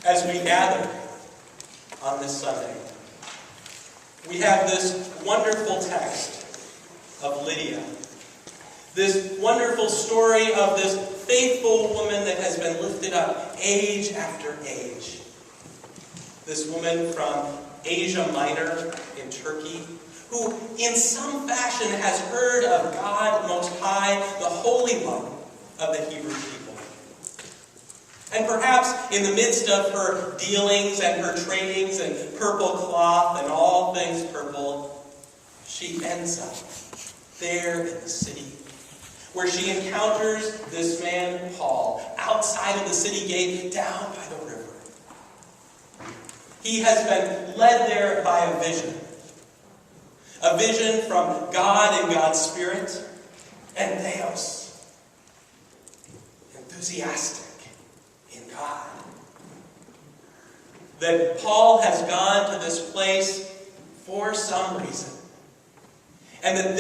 As we gather on this Sunday, we have this wonderful text of Lydia. This wonderful story of this faithful woman that has been lifted up age after age. This woman from Asia Minor in Turkey, who in some fashion has heard of God Most High, the Holy One of the Hebrew people. And perhaps in the midst of her dealings and her tradings in purple cloth and all things purple, she ends up there in the city, where she encounters this man, Paul, outside of the city gate, down by the river. He has been led there by a vision from God and God's Spirit, and Theos, enthusiastic in God. That Paul has gone to this place for some reason, and that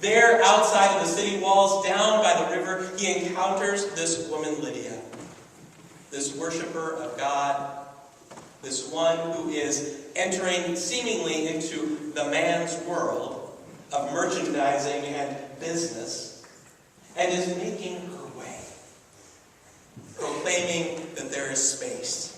there outside of the city walls, down by the river, he encounters this woman Lydia, this worshiper of God, this one who is entering seemingly into the man's world of merchandising and business, and is making her way, proclaiming that there is space.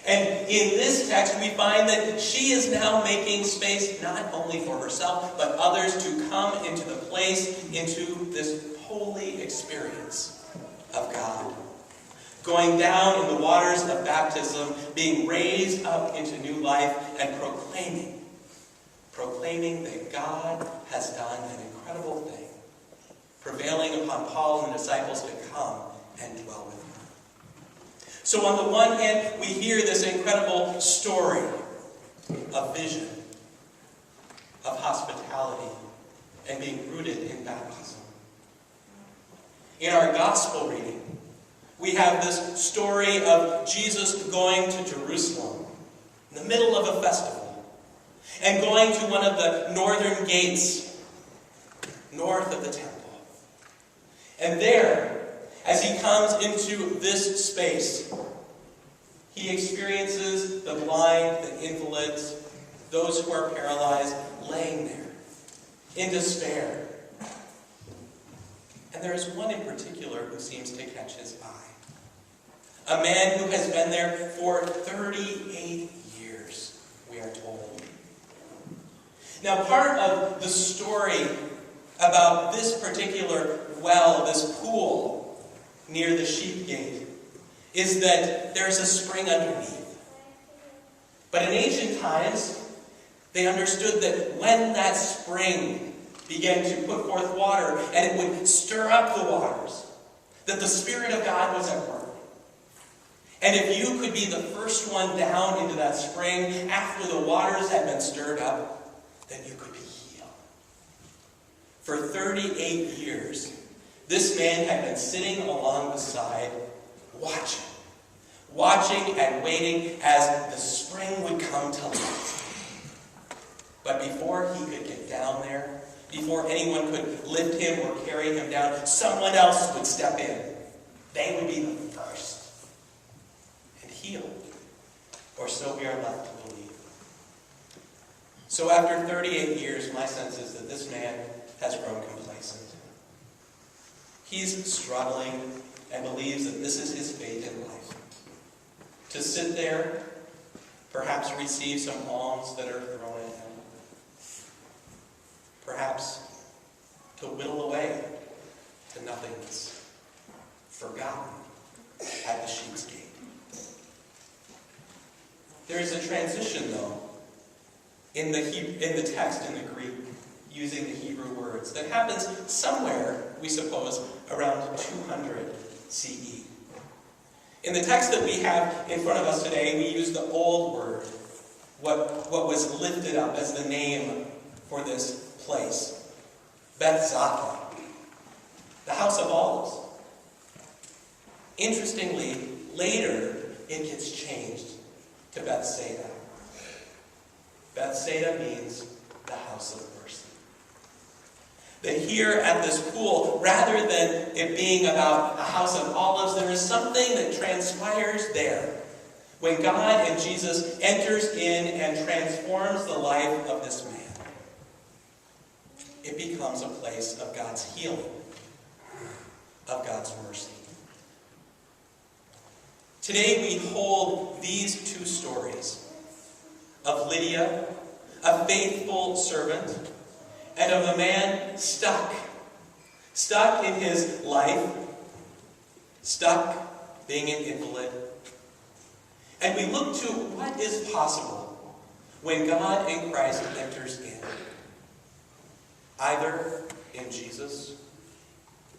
And in this text, we find that she is now making space not only for herself, but others to come into the place, into this holy experience of God. Going down in the waters of baptism, being raised up into new life, and proclaiming that God has done an incredible thing, prevailing upon Paul and the disciples to come and dwell with him. So on the one hand, we hear this incredible story of vision, of hospitality, and being rooted in baptism. In our gospel reading, we have this story of Jesus going to Jerusalem in the middle of a festival and going to one of the northern gates north of the temple. And there, as he comes into this space, he experiences the blind, the invalids, those who are paralyzed, laying there in despair. And there is one in particular who seems to catch his eye. A man who has been there for 38 years, we are told. Now, part of the story about this particular well, this pool near the sheep gate, is that there's a spring underneath. But in ancient times, they understood that when that spring began to put forth water, and it would stir up the waters, that the Spirit of God was at work. And if you could be the first one down into that spring after the waters had been stirred up, then you could be healed. For 38 years, this man had been sitting along the side, watching and waiting as the spring would come to life. But before he could get down there, before anyone could lift him or carry him down, someone else would step in. They would be the first and healed. Or so we are left to believe. So after 38 years, my sense is that this man has grown complacent. He's struggling and believes that this is his fate in life. To sit there, perhaps receive some alms that are thrown at him. Perhaps to whittle away to nothingness, forgotten at the sheep's gate. There is a transition, though, in the text in the Greek, using the Hebrew words, that happens somewhere, we suppose, around 200 CE. In the text that we have in front of us today, we use the old word, what was lifted up as the name for this place, Bethzatha, the house of olives. Interestingly, later it gets changed to Bethsaida. Bethsaida means the house of mercy. That here at this pool, rather than it being about a house of olives, there is something that transpires there when God and Jesus enters in and transforms the life of this man. It becomes a place of God's healing, of God's mercy. Today we hold these two stories of Lydia, a faithful servant, and of a man stuck in his life, stuck being an invalid. And we look to what is possible when God in Christ enters in, either in Jesus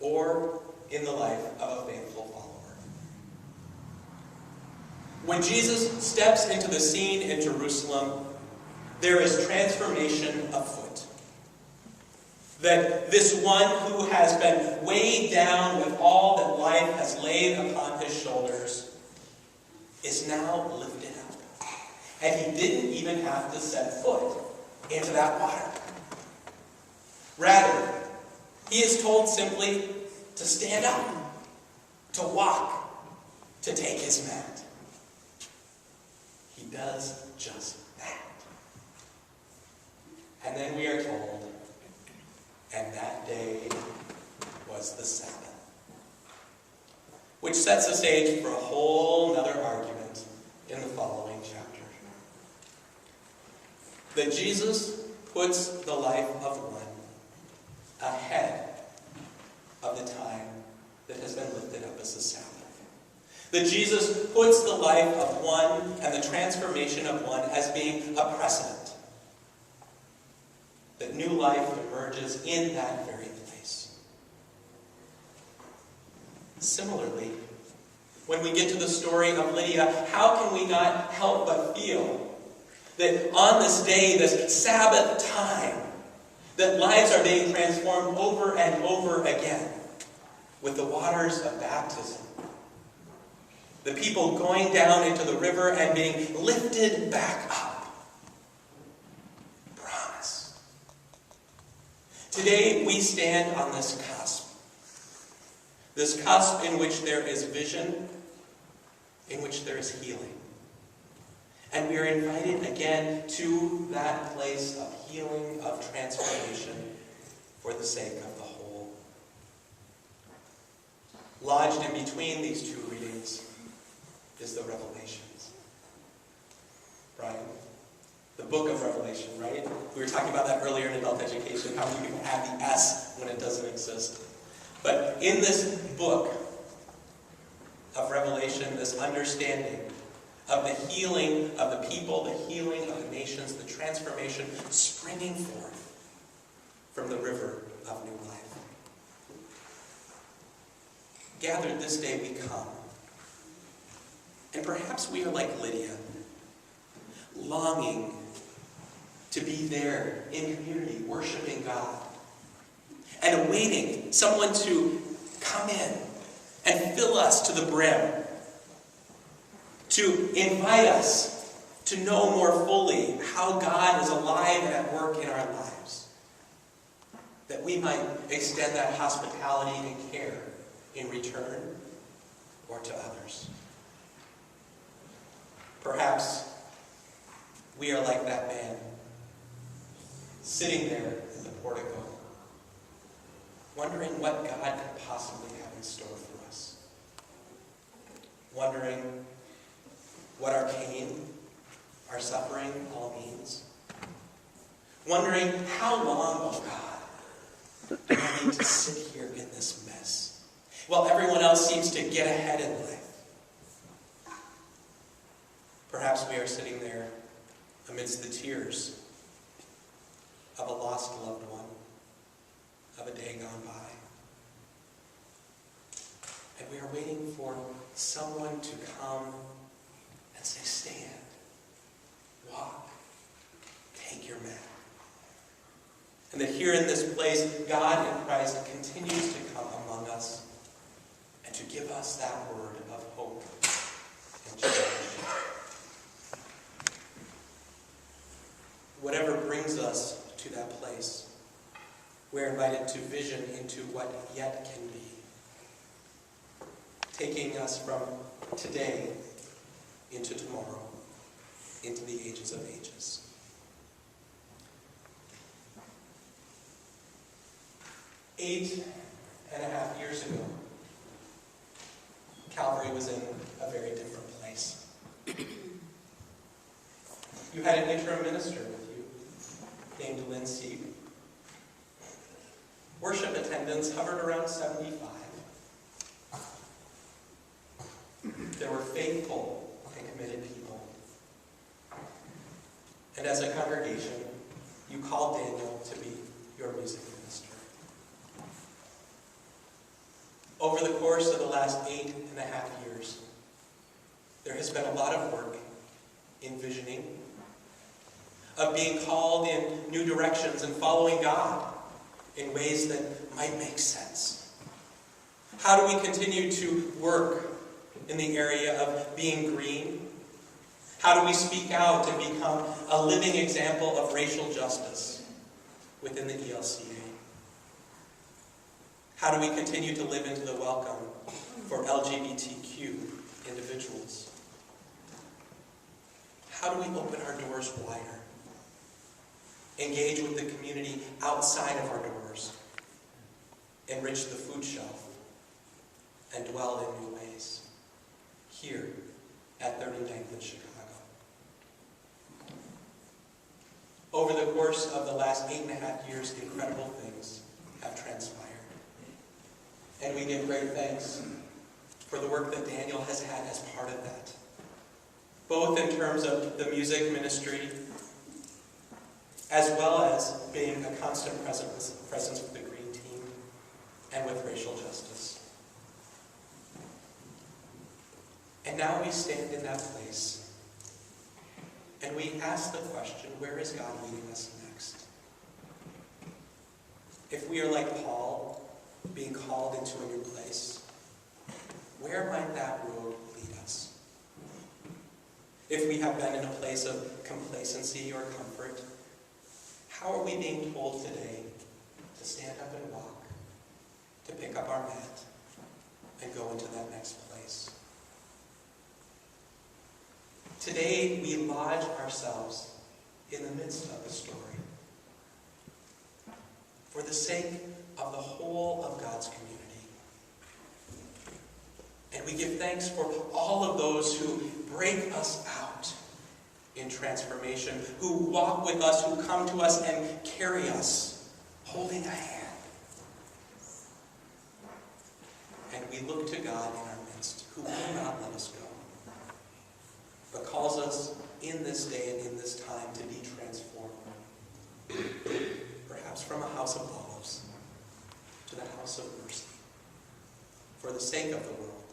or in the life of a faithful follower. When Jesus steps into the scene in Jerusalem, there is transformation afoot. That this one who has been weighed down with all that life has laid upon his shoulders is now lifted up. And he didn't even have to set foot into that water. Rather, he is told simply to stand up, to walk, to take his mat. He does just that. And then we are told, and that day was the Sabbath. Which sets the stage for a whole other argument in the following chapter. That Jesus puts the life of one ahead of the time that has been lifted up as the Sabbath. That Jesus puts the life of one and the transformation of one as being a precedent. That new life emerges in that very place. Similarly, when we get to the story of Lydia, how can we not help but feel that on this day, this Sabbath time, that lives are being transformed over and over again with the waters of baptism. The people going down into the river and being lifted back up. Promise. Today we stand on this cusp. This cusp in which there is vision, in which there is healing. And we are invited again to that place of healing, of transformation, for the sake of the whole. Lodged in between these two readings is the Revelations. Brian, the book of Revelation, right? We were talking about that earlier in adult education, how we can add the S when it doesn't exist. But in this book of Revelation, this understanding of the healing of the people, the healing of the nations, the transformation springing forth from the river of new life. Gathered this day we come. And perhaps we are like Lydia, longing to be there in community, worshiping God, and awaiting someone to come in and fill us to the brim, to invite us to know more fully how God is alive and at work in our lives, that we might extend that hospitality and care in return or to others. Perhaps we are like that man, sitting there in the portico, wondering what God could possibly have in store for us. Wondering what our pain, our suffering all means. Wondering how long, oh God, do I need to sit here in this mess while everyone else seems to get ahead in life? Perhaps we are sitting there amidst the tears of a lost loved one, of a day gone by. And we are waiting for someone to come and say, stand, walk, take your mat. And that here in this place, God in Christ continues to come among us and to give us that word of hope and joy. Whatever brings us to that place, We're invited to vision into what yet can be, taking us from today into tomorrow, into the ages of ages. Eight and a half years ago, Calvary was in a very different place. You had an interim minister with you named Lynn Sieg. Worship attendance hovered around 75. There were faithful and committed people. And as a congregation, you called Daniel to be your music minister. Over the course of the last 8.5 years, there has been a lot of work in visioning, of being called in new directions and following God in ways that might make sense. How do we continue to work in the area of being green? How do we speak out and become a living example of racial justice within the ELCA? How do we continue to live into the welcome for LGBTQ individuals? How do we open our doors wider? Engage with the community outside of our doors. Enrich the food shelf. And dwell in new ways. Here at 39th in Chicago. Over the course of the last 8.5 years, incredible things have transpired. And we give great thanks for the work that Daniel has had as part of that. Both in terms of the music ministry, as well as being a constant presence with the Green Team and with racial justice. And now we stand in that place and we ask the question, where is God leading us next? If we are like Paul, being called into a new place, where might that road lead us? If we have been in a place of complacency or comfort, how are we being told today to stand up and walk, to pick up our mat, and go into that next place? Today, we lodge ourselves in the midst of the story for the sake of the whole of God's community. And we give thanks for all of those who break us out in transformation, who walk with us, who come to us and carry us, holding a hand. And we look to God in our midst, who will not let us go, but calls us in this day and in this time to be transformed. Perhaps from a house of olives to the house of mercy, for the sake of the world,